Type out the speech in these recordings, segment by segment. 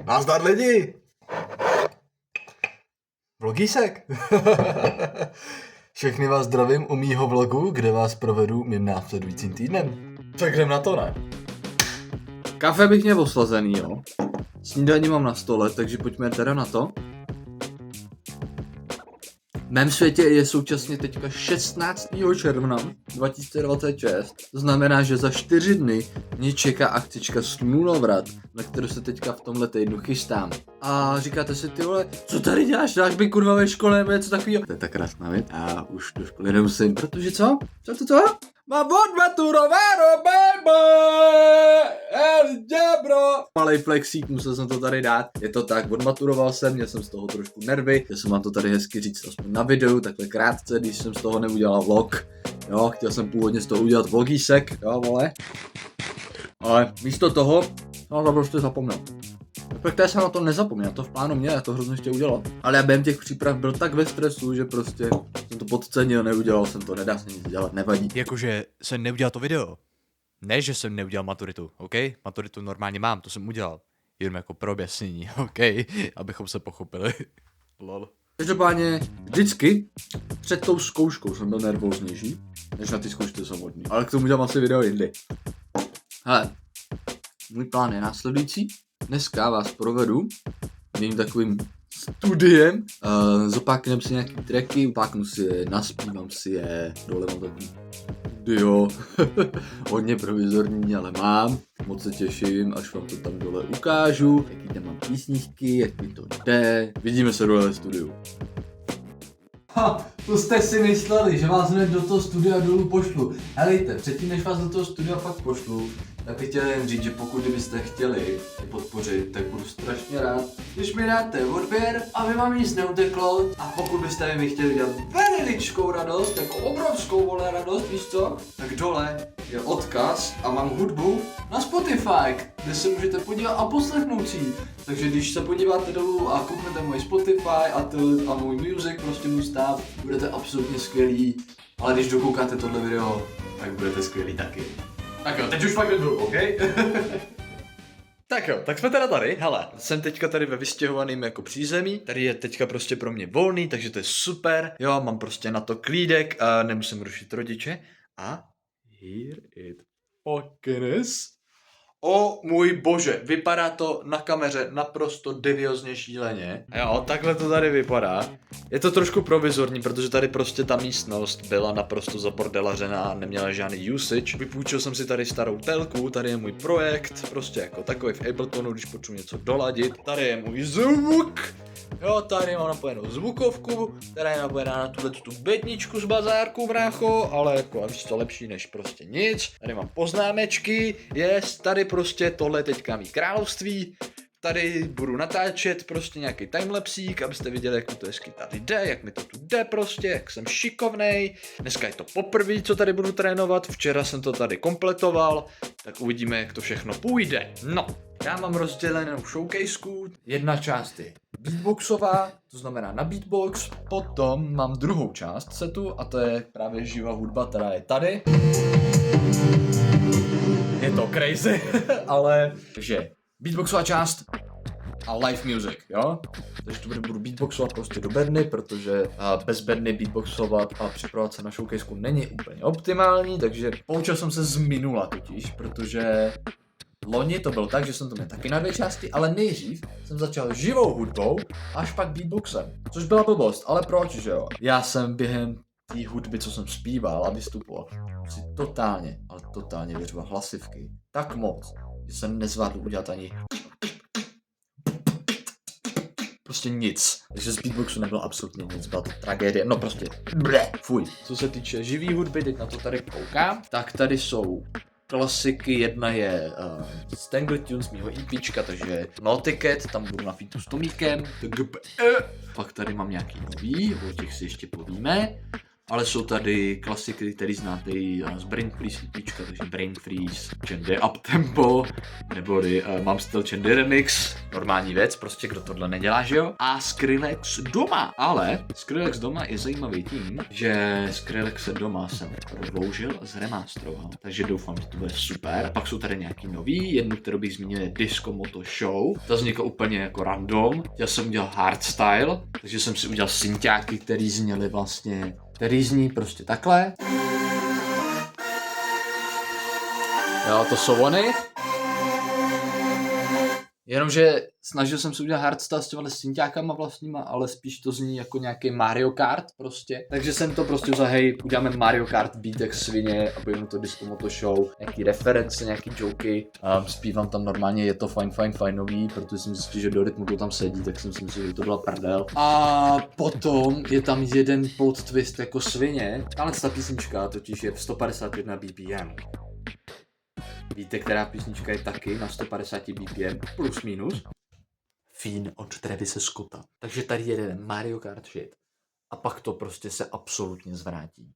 Nazdar lidi! Vlogísek! Všechny vás zdravím u mýho vlogu, kde vás provedu mým následujícím týdnem. Tak jdem na to, ne? Kafe bych měl oslazený, jo. Snídaní mám na stole, takže pojďme teda na to. V mém světě je současně teďka 16. června 2026. To znamená, že za 4 dny mě čeká akcička Slunovrat, na kterou se teďka v tomhle týdnu chystám. A říkáte si, ty vole, co tady děláš? Dáš by kurva ve škole nebo něco takového? To je tak krásná věc. Já už do školy nemusím, protože co? Co? Mám odmaturováno, baby! Bro! Malej flexík, musel jsem to tady dát. Je to tak, odmaturoval jsem, měl jsem z toho trošku nervy. Chtěl jsem vám to tady hezky říct aspoň na videu, takhle krátce, když jsem z toho neudělal vlog. Jo, chtěl jsem původně z toho udělat vlogísek, jo, vole. Ale místo toho, no to prostě zapomněl. Respektive jsem na to nezapomněl, to v plánu měl, já to hrozně chtěl udělat. Ale já během těch příprav byl tak ve stresu, že prostě jsem to podcenil, neudělal jsem to, nedá se nic dělat, nevadí. Jakože jsem neudělal to video. Ne, že jsem neudělal maturitu, OK? Maturitu normálně mám, to jsem udělal. Jenom jako pro objasnění, OK? Abychom se pochopili. Lol. Každopádně vždycky před tou zkouškou jsem byl nervóznější, než na ty zkoušce samotný. Ale k tomu dělám asi video jindy. Hele, můj plán je následující. Dneska vás provedu mým takovým studiem. Zopáknem si nějaký tracky, upáknu si je, naspívám si je, dole mám takový studio. Hodně provizorní, ale mám. Moc se těším, až vám to tam dole ukážu, jaký tam mám písničky, jak mi to jde. Vidíme se dole v studiu. Ha, to jste si mysleli, že vás hned do toho studia dolů pošlu. Helejte, předtím než vás do toho studia fakt pošlu, tak bych chtěl jen říct, že pokud byste chtěli mě podpořit, tak budu strašně rád, když mi dáte odběr, aby vám nic neuteklo. A pokud byste mi chtěli dělat veličkou radost, jako obrovskou vole radost, víš co? Tak dole je odkaz a mám hudbu na Spotify, kde se můžete podívat a poslechnout si. Takže když se podíváte dolů a kouknete můj Spotify a můj music, prostě můj stav, budete absolutně skvělí. Ale když dokoukáte tohle video, tak budete skvělí taky. Tak jo, teď už fakt jdu, OK? Tak jo, tak jsme teda tady, hele. Jsem teďka tady ve vystěhovaném jako přízemí. Tady je teďka prostě pro mě volný, takže to je super. Jo, mám prostě na to klídek a nemusím rušit rodiče. A here it fucking is. O můj bože, vypadá to na kameře naprosto deviozně šíleně. Jo, takhle to tady vypadá. Je to trošku provizorní, protože tady prostě ta místnost byla naprosto zabordelařená, neměla žádný usage. Vypůjčil jsem si tady starou telku, tady je můj projekt, prostě jako takový v Abletonu, když potřebuji něco doladit. Tady je můj zvuk. Jo, tady mám napojenou zvukovku, která je napojená na tu bedničku z bazárku, brácho, ale jako víš co, lepší než prostě nic. Tady mám poznámečky, tady prostě tohle teďka mý království. Tady budu natáčet prostě nějaký timelapsík, abyste viděli, jak mi to hezky tady jde, jak mi to tu jde prostě, jak jsem šikovnej. Dneska je to poprvé, co tady budu trénovat, včera jsem to tady kompletoval, tak uvidíme, jak to všechno půjde. No, já mám rozdělenou showcaseku, jedna část je beatboxová, to znamená na beatbox, potom mám druhou část setu a to je právě živá hudba, která je tady. Je to crazy, ale takže beatboxová část a live music, jo? Takže to budu beatboxovat prostě do bedny, protože bez bedny beatboxovat a připravovat se na showcaseku není úplně optimální, takže poučil jsem se z minula totiž, protože loni to bylo tak, že jsem to měl taky na 2 části, ale nejdřív jsem začal živou hudbou, až pak beatboxem, což byla blbost, ale proč, že jo? Já jsem během té hudby, co jsem zpíval a vystupoval, si totálně věřoval hlasivky, tak moc, že jsem nezvládl udělat ani prostě nic. Takže z beatboxu nebylo absolutně nic, byla to tragédie, no prostě fuj. Co se týče živý hudby, teď na to tady koukám, tak tady jsou klasiky, jedna je Stangle Tunes mýho EPčka, takže No Ticket, tam budu na featu s Tomíkem, pak tady mám nějaký nový, o těch si ještě povíme. ale jsou tady klasiky, které znáte i z Brain Freeze EPčka, takže Brain Freeze, Chandy Uptempo, neboli mám styl Chandy Remix, normální věc, prostě kdo tohle nedělá, že jo? A Skrillex doma, ale Skrillex doma je zajímavý tím, že Skrillex doma jsem prodloužil, zremasteroval, takže doufám, že to bude super. Pak jsou tady nějaký nový, jednu, kterou bych zmínil, je Disco Moto Show, to vzniklo úplně jako random, já jsem udělal hardstyle, takže jsem si udělal synťáky, který zněly vlastně, který zní prostě takhle. Jo, to jsou ony. Jenomže snažil jsem se udělat hardstyle s těma synťákama vlastníma, ale spíš to zní jako nějaký Mario Kart prostě. Takže jsem to prostě vzal, hej, uděláme Mario Kart beat jak svině a pojďme to Disco Moto Show, nějaký reference, nějaký joky. Zpívám tam normálně, je to fajnový, protože jsem zjistil, že do rytmu to tam sedí, tak jsem si myslel, že to byla prdel. A potom je tam jeden plot twist jako svině. Tahle ta písnička totiž je v 151 BPM. Víte, která písnička je taky na 150 BPM plus minus? Fiend od Travise Scotta. Takže tady je jeden Mario Kart shit. A pak to prostě se absolutně zvrátí.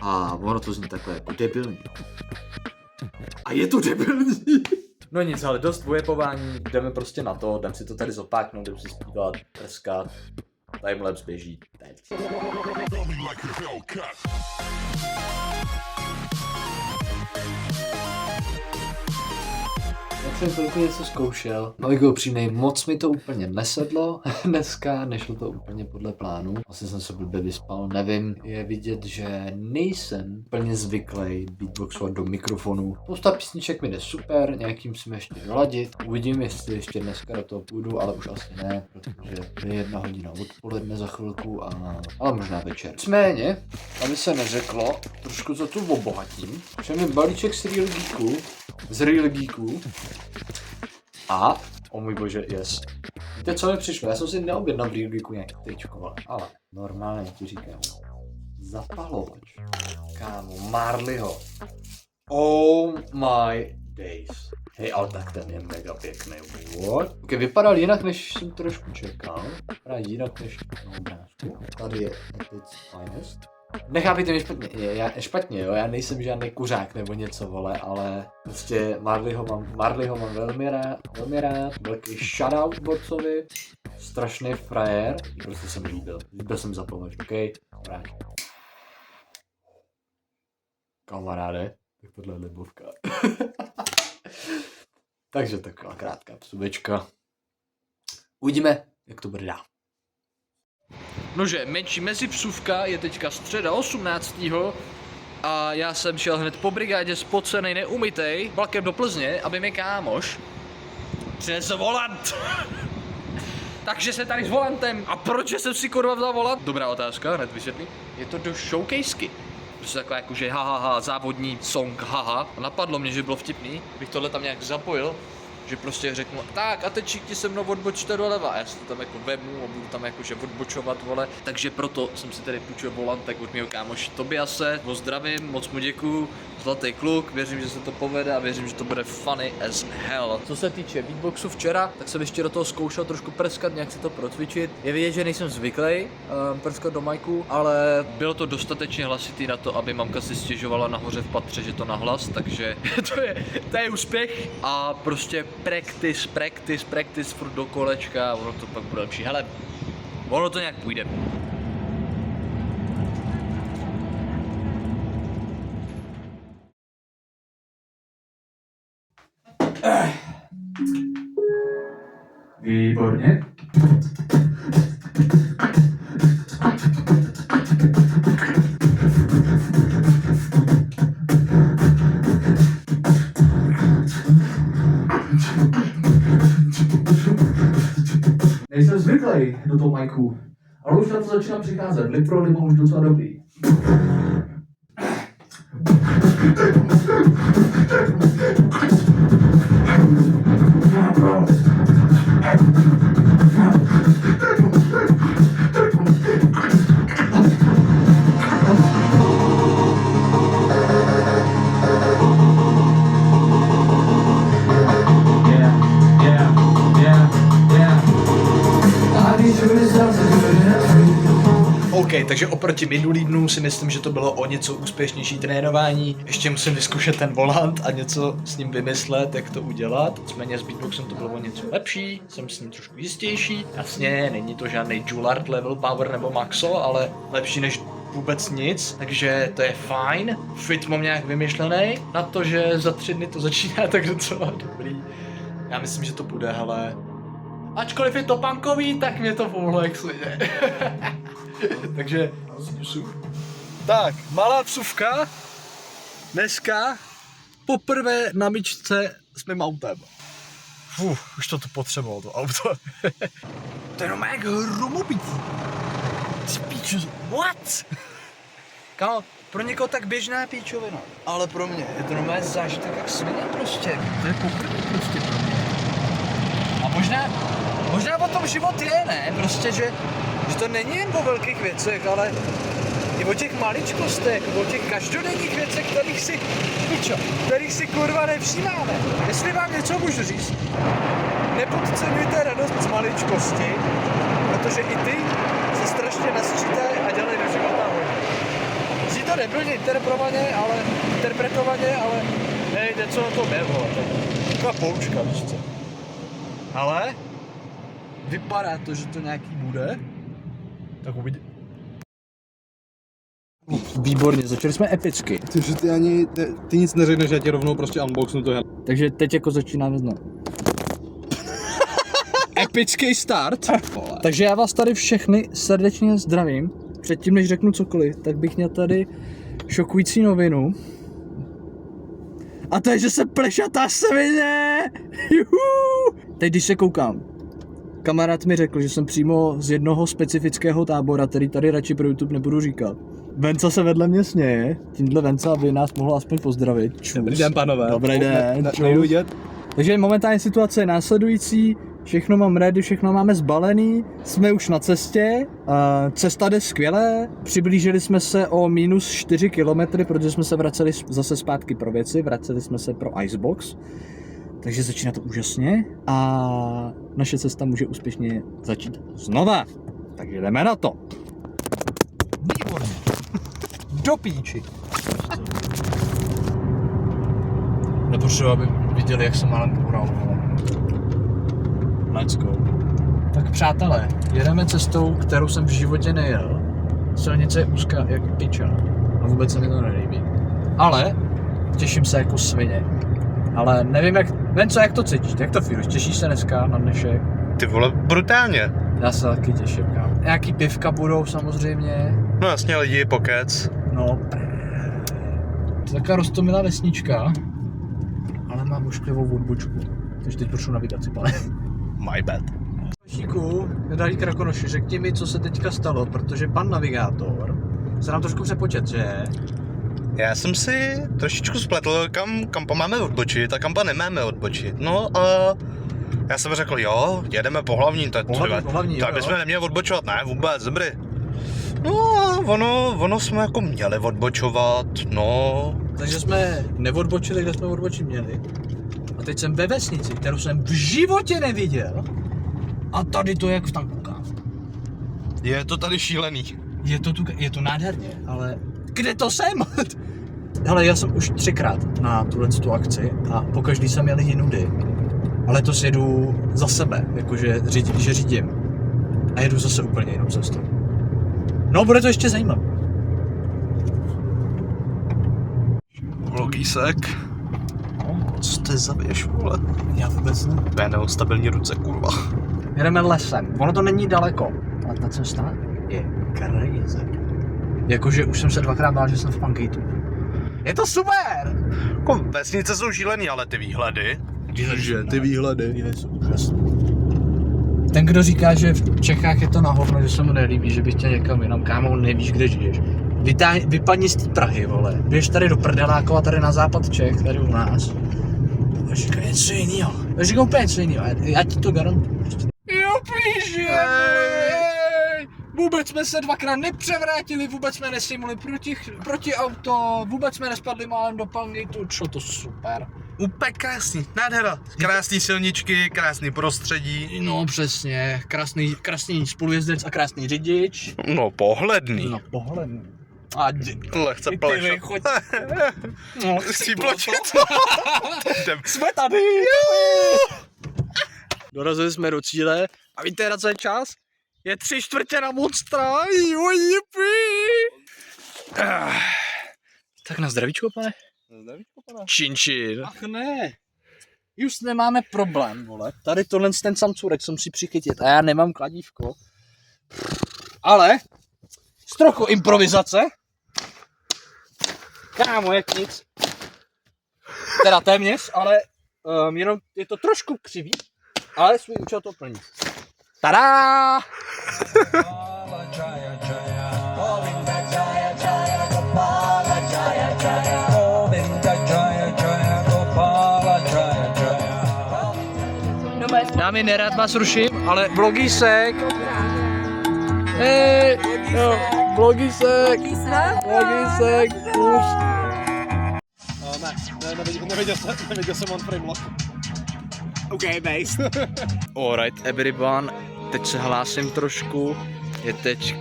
A ono to zní takhle jako debilní. A je to debilní. No nic, ale dost vojepování, jdeme prostě na to, jdem si to tady zopáknout, jdem si zpívat, prskat. Timelapse běží teď. Já jsem chvilku něco zkoušel, abych byl upřímnej, moc mi to úplně nesedlo dneska, nešlo to úplně podle plánu. Asi jsem se blbě vyspal, nevím, je vidět, že nejsem úplně zvyklý beatboxovat do mikrofonu. Spousta písniček mi jde super, nějakým musím ještě doladit, uvidím, jestli ještě dneska do toho půjdu, ale už asi ne, protože je 1 hodina odpoledne za chvilku, ale možná večer. Nicméně, aby se neřeklo, trošku za tu obohatím, že mi balíček z Real Geeků. A, o můj bože, yes. Víte, co mi přišlo? Já jsem si neobjednal v Real Geeku nějaký tričko, ale normálně ti říkám. Zapalovač. Kámo, Marleyho. Oh my days. Hej, ale tak ten je mega pěkný. What? Ok, vypadal jinak, než jsem trošku čekal. Vypadá jinak, než na obrázku. Tady je Epic's Finest. Nechápejte mě špatně, jo, já nejsem žádný kuřák nebo něco, vole, ale prostě Marleyho mám velmi rád, velký shoutout borcovi, strašný frajer, prostě jsem líbil jsem zapomněl, ok, rád. Kamaráde, tak tohle je libovka. Takže taková krátká vstupečka. Uvidíme, jak to bude dál. Nože, menší mezipsůvka, je teďka středa 18. A já jsem šel hned po brigádě spocenej, neumytej, vlakem do Plzně, aby mi kámoš přinesl volant. Takže se tady s volantem. A proč jsem si kurva vzal volant? Dobrá otázka, hned vysvětlím. Je to do showcasky. Prostě takové jako, že závodní song, haha. A napadlo mě, že bylo vtipný, bych tohle tam nějak zapojil. Že prostě řeknu, tak a teď všichni se mnou odbočte doleva, a já si to tam jako vemu a budu tam jakože odbočovat, vole. Takže proto jsem si tady půjčil volantek od mého kámoše Tobiase, ho zdravím, moc mu děkuju, zlatý kluk, věřím, že se to povede a věřím, že to bude funny as hell. Co se týče beatboxu včera, tak jsem ještě do toho zkoušel trošku prskat, nějak si to procvičit. Je vidět, že nejsem zvyklý prskat do majku, ale bylo to dostatečně hlasitý na to, aby mamka si stěžovala nahoře v patře, že to nahlas, takže to je úspěch a prostě practice furt do kolečka a ono to pak bude lepší. Hele, ono to nějak půjde. Výborně. Nejsem zvyklý do toho majku, ale už na to začínám přicházet. Lip pro limo už docela dobrý. OK, takže oproti minulým dnům si myslím, že to bylo o něco úspěšnější trénování. Ještě musím vyzkoušet ten volant a něco s ním vymyslet, jak to udělat. Nicméně s beatboxem to bylo o něco lepší, jsem s ním trošku jistější. Jasně, není to žádný Julard level power nebo maxo, ale lepší než vůbec nic, takže to je fajn. Fit mám nějak vymyšlený na to, že za 3 dny to začíná tak docela dobrý. Já myslím, že to bude, hele. Ačkoliv je to punkový, tak mě to pomohlo jak svině. Takže tak, malá vsuvka. Dneska poprvé na myčce s mým autem. Už to tu potřebovalo, to auto. To je normálně jak hromobití. Ty píču, what? Kámo, pro někoho tak běžná píčovina, ale pro mě je to normálně zážitek jak svině prostě. To je poprvé prostě pro mě. A možná o tom život je, ne? Prostě, že to není jen o velkých věcech, ale i o těch maličkostech, o těch každodenních věcech, kterých si kurva nevšímáme. Jestli vám něco můžu říct, nepodceňujte radost z maličkosti, protože i ty se strašně nasčítají a dělají do života hodně. Zní to nebylně interpretovaně, ale hej, něco na to nebo. Taková poučka, víš co. Ale vypadá to, že to nějaký bude. Tak uvidím. Výborně, začali jsme epicky. Takže ty nic neřekneš, já ti rovnou prostě unboxnu to. Takže teď jako začínáme znovu. Epický start. Takže já vás tady všechny srdečně zdravím. Předtím, než řeknu cokoliv, tak bych měl tady šokující novinu. A to je, že se plešatá svině! Juhu! Teď, když se koukám, kamarád mi řekl, že jsem přímo z jednoho specifického tábora, který tady radši pro YouTube nebudu říkat. Venca se vedle mě směje, tímhle Venca by nás mohla aspoň pozdravit. Čus. Dobrý den, panové. Dobrý den. Nejdu vidět? Takže momentální situace je následující, všechno mám ready, všechno máme zbalený, jsme už na cestě, cesta jde skvěle, přiblížili jsme se o -4 kilometry, protože jsme se vraceli zase zpátky pro věci, vraceli jsme se pro Icebox, takže začíná to úžasně a naše cesta může úspěšně začít znova, takže jdeme na to. Výborně. Do píči. Nepotřeba, aby viděli, jak jsem málem ural. Let's go. Tak přátelé, jedeme cestou, kterou jsem v životě nejel. Silnice je úzká jak piča. A vůbec se mi to nelíbí. Ale těším se jako svině. Ale nevím jak to cítíš, jak to fíruš? Těšíš se dneska na dnešek? Ty vole, brutálně. Já se taky těším, kámo. Nějaký pivka budou samozřejmě. No jasně, lidi, pokec. No, to je taková roztomilá vesnička, ale mám ošklivou odbočku. Takže teď potřebuji navigaci, pane. My bad. Šíku, drahý Krakonoši, řekni mi, co se teďka stalo, protože pan navigátor se nám trošku přepočet, že? Já jsem si trošičku spletl, kam máme odbočit a kam nemáme odbočit. No a já jsem řekl, jo, jedeme po hlavní, tak bychom neměli odbočovat, ne, vůbec, dobrý. No a ono jsme jako měli odbočovat, no. Takže jsme neodbočili, kde jsme odbočit měli. A teď jsem ve vesnici, kterou jsem v životě neviděl. A tady to jak v tanku, kámo. Je to tady šílený. Je to nádherně, ale kde to jsem? Hele, já jsem už 3krát na tu akci a pokaždý jsem jel jinudy. Ale to jedu za sebe, jakože že řídím. A jedu zase úplně jinou cestou. No, bude to ještě zajímavé. Vlogísek. Co to je za věž, vole? Já vůbec ne. Tvé neostabilní ruce, kurva. Jedeme lesem, ono to není daleko, ale ta cesta je crazy. Jakože už jsem se 2krát bál, že jsem v Pankejtu. Je to super! Jako vesnice jsou šílený, ale ty výhledy. Ty výhledy. jsou úžasné. Ten, kdo říká, že v Čechách je to na hovno, že se mu nelíbí, že bych chtěl někam jinam, kámo, nevíš, kde žiješ. Vypadni z té Prahy, vole. Běž tady do Prdelákova, tady na západ Čech, tady u nás. A říká něco jinýho. A říká úplně něco jinýho. Já ti to garantuju. Jo, píši! Vůbec jsme se 2krát nepřevrátili, vůbec jsme nesejmuli proti auto, vůbec jsme nespadli málem do Pankejtu, šlo to super. Úplně krásný, nádhera. Krásný silničky, krásný prostředí. No přesně, krásný spolujezdec a krásný řidič. No pohledný. No pohledný. A Lehce pleš. choď. No, chci pločit. Jsme tady! Dorazili jsme do cíle a víte, na co je čas? Je 3/4 na Monstra. Tak na zdravíčko, pane. Činčin. Ach ne. Už nemáme problém, vole. Tady tohle ten samcůrek jsem si přichytit a já nemám kladívko. Ale s trochu improvizace. Kámo, jak nic. Teda téměř, ale jenom je to trošku křivý, ale svůj účel to plní. Tada! Dámy, nerad vás ruším, ale vlogísek. Hej, no, vlogísek. Vlogísek. Neviděl jsem on frame lock. OK, base. Alright, everyone, teď se hlásím trošku. Je teď,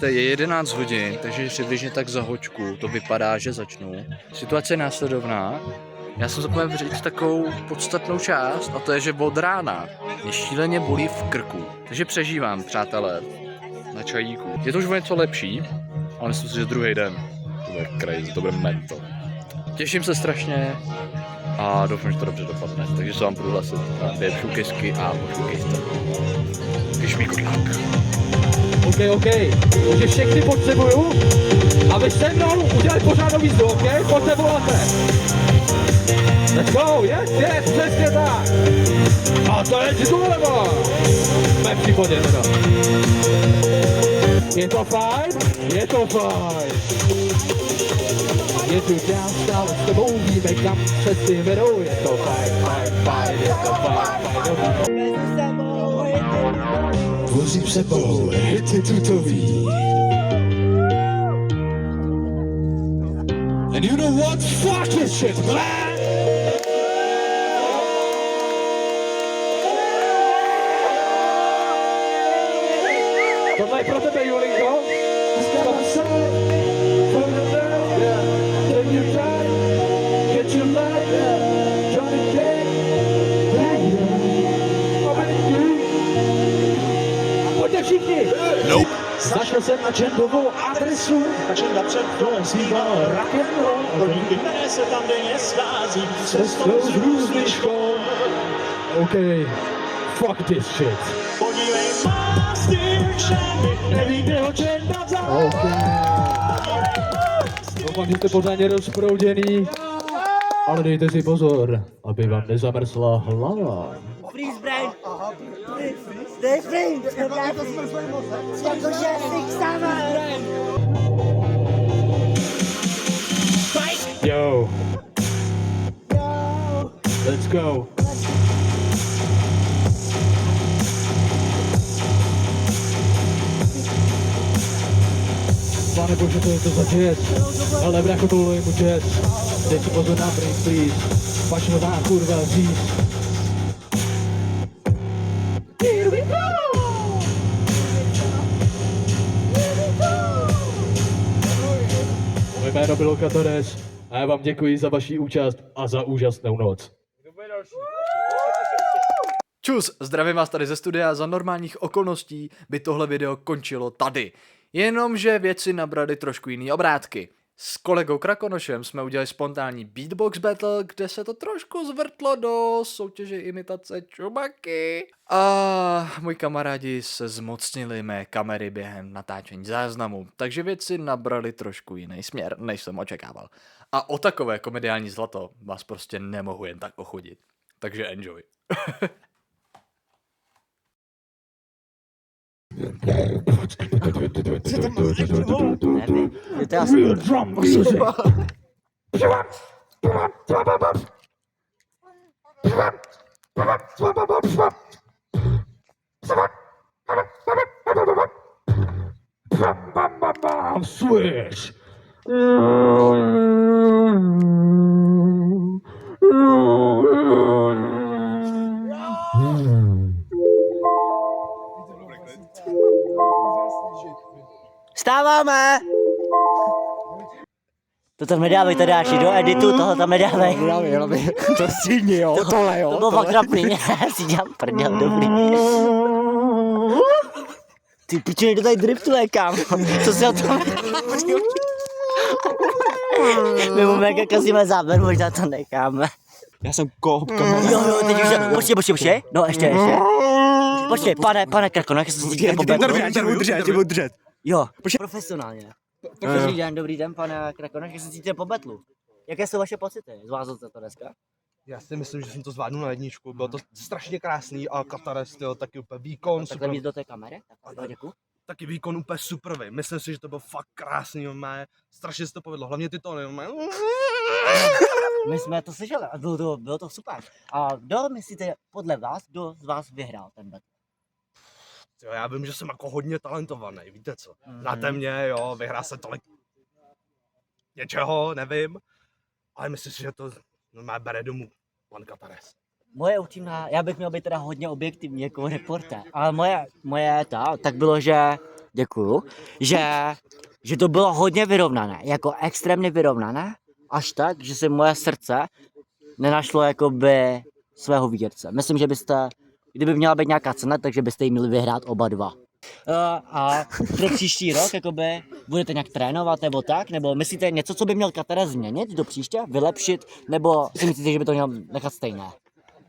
je 11 hodin, takže přibližně tak za hoďku to vypadá, že začnu. Situace je následovná. Já jsem zapomněl říct takovou podstatnou část, a to je, že od rána mě šíleně bolí v krku. Takže přežívám, přátelé, na čajíku. Je to už o něco lepší, ale myslím si, že druhý den to bude crazy, to bude mental. Těším se strašně a doufám, že to dobře dopadne. Takže se vám budu hlasit na dvě šukesky a šukejste. Wish me good luck. OK. Takže všechny potřebuju, aby se mnou udělali pořádnou jízdu, OK? Pojďte voláte. Let's go, yes, přesně tak. A to je doleva. V mém případě teda. Je to fajn? Je to fajn. Je tu dál stále s tebou, víme kam cesty vedou. Je to fajn, je to fajn. Vozím sebou hity tutový. And you know what? Fuck this shit, man! Tohle je pro tebe, Julinko. Pojďte všichni! Nope. Našel jsem na Čendovou adresu, na Čenda před domem zpíval rock'n'roll, rodinky, které se tam denně schází, cestou z různých škol. OK, fuck this shit. Podívej, má stýrčany, nevím, kde ho Čenda vzal. OK. Doufám, že jste pořádně rozprouděný, ale dejte si pozor, aby vám nezamrzla hlava. Freeze brain! Stay free! Jakože fixáva! Yo! Let's go! Pane bože, to je to za jazz. Ale bracho, tohle je mu jazz. Dej si pozor na brain, please. Pač ho dá kurva říct. Here we go! Moje jméno bylo Katores a já vám děkuji za vaši účast a za úžasnou noc. Čus, zdravím vás tady ze studia, za normálních okolností by tohle video končilo tady. Jenomže věci nabraly trošku jiný obrátky. S kolegou Krakonošem jsme udělali spontánní beatbox battle, kde se to trošku zvrtlo do soutěže imitace Čubaky. A moji kamarádi se zmocnili mé kamery během natáčení záznamu, takže věci nabrali trošku jiný směr, než jsem očekával. A o takové komediální zlato vás prostě nemohu jen tak ochudit. Takže enjoy. Swish. Vstáváme! To tam nedávej, to dáš do editu, toho tam nedávej. To střídni, jo, tohle jo. To bylo fakt trapný, já si dělám prdel, dobrý. Ty piče, někdo tady driftuje, kámo. Co se o tom... My mu mega kazíme záběr, možná to necháme. Já jsem koupka. Jo, teď už, počkej. No, ještě. Počkej, pane Krako, jak se cítíte po betlu? Já tě budu držet. Jo, profesionálně. Dobrý den, pane Krako, jak se cítíte po betlu? Jaké jsou vaše pocity? Zvládl jste to dneska? Já si myslím, že jsem to zvládnul na jedničku, bylo to strašně krásný a Katares, jo, taky úplně výkon, Takhle super, víc do té kamery? Tak, děkuji. taky výkon úplně superový. Myslím si, že to bylo fakt krásný, strašně se to povedlo, hlavně ty tóny, My jsme to slyšeli a bylo to super. A kdo myslíte, podle vás, kdo z vás vyhrál ten battle? Jo, já vím, že jsem jako hodně talentovaný, víte co? Znáte mě, jo, vyhrá se tolik něčeho, nevím, ale myslím si, že to normálně bere domů pan Katares. Moje upřímná, já bych měl být teda hodně objektivní jako reporter, ale moje tak bylo, že, děkuju, že to bylo hodně vyrovnané, jako extrémně vyrovnané, až tak, že se moje srdce nenašlo jakoby svého vítězce. Myslím, že byste, kdyby měla být nějaká cena, takže byste ji měli vyhrát oba dva. A pro příští rok jakoby budete nějak trénovat nebo tak, nebo myslíte něco, co by měl Katares změnit do příště, vylepšit, nebo si myslíte, že by to měl nechat stejné?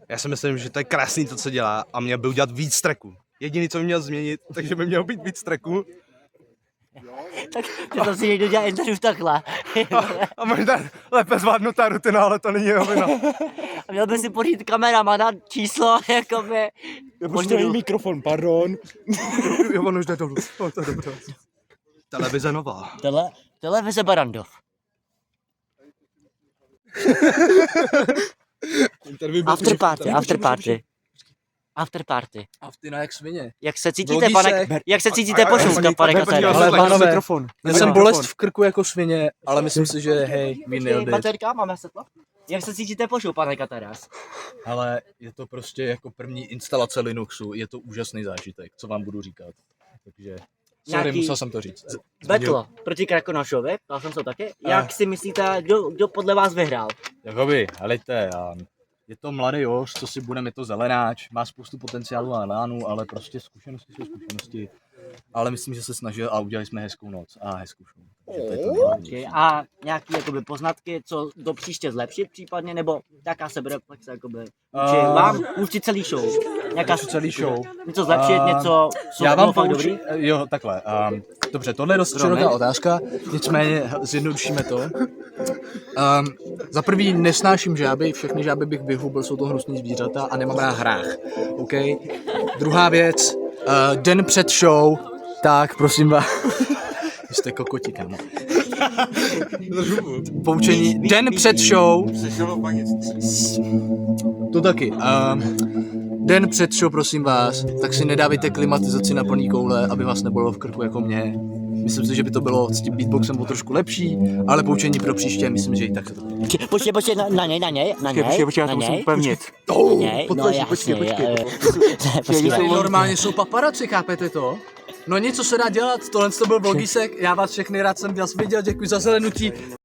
Já si myslím, že to je krásný to, co dělá a měl by udělat víc tracků. Jediný, co by měl změnit, takže by měl být víc tracků. Tak to si někdo dělá interview takhle. A možná lépe zvládnutá rutina, ale to není jeho vina. A měl by si pořídit kameramana číslo, jakoby. Potřebuji mikrofon, pardon. Jo, on už jde dolů. To je dobře. Televize nová. Televize Barandov. After party. A v ty jak svině. Jak se cítíte po šumka, pane Katares? Ale pánové, mikrofon. já jsem bolest v krku jako svině, ale myslím si, že hej, we nailed it. Baterka, máme světlo? Jak se cítíte po šumku, pane Katares? Ale je to prostě jako první instalace Linuxu, je to úžasný zážitek, co vám budu říkat. Takže, sorry, musel jsem to říct. Battle proti Krakonošovi, ptal jsem se taky. Jak si myslíte, kdo podle vás vyhrál? Jakoby, helejte, je to mladý Još, co si budeme, je to zelenáč, má spoustu potenciálu a lánu, ale prostě zkušenosti jsou zkušenosti. Ale myslím, že se snažil a udělali jsme hezkou noc a hezkou show. Takže to je to nejlepší. A nějaký jakoby poznatky, co do příště zlepšit případně, nebo jaká sebereflexe jakoby vám určitě celý show. Nějaká celý show. Něco zlepšit, něco, co Já bylo vám fakt dobrý? Jo, takhle. Dobře, tohle je dost široká otázka, nicméně zjednodušíme to. Za prvý nesnáším žáby, všechny žáby bych vyhubil, jsou to hnusný zvířata a nemám rád hrách. OK? Druhá věc, den před show, tak prosím vás, jste kokoti, kámo. Poučení, den před show, to taky. Den před show, prosím vás, tak si nedávejte klimatizaci na plný koule, aby vás nebylo v krku jako mě. Myslím si, že by to bylo s tím beatboxem o trošku lepší, ale poučení pro příště, myslím, že i tak se to bude. Počkej, na něj. Já to musím upevnit. Normálně jsou paparaci, chápete to? No něco se dá dělat, tohle to byl vlogisek, já vás všechny rád jsem viděl, děkuji za zelenutí.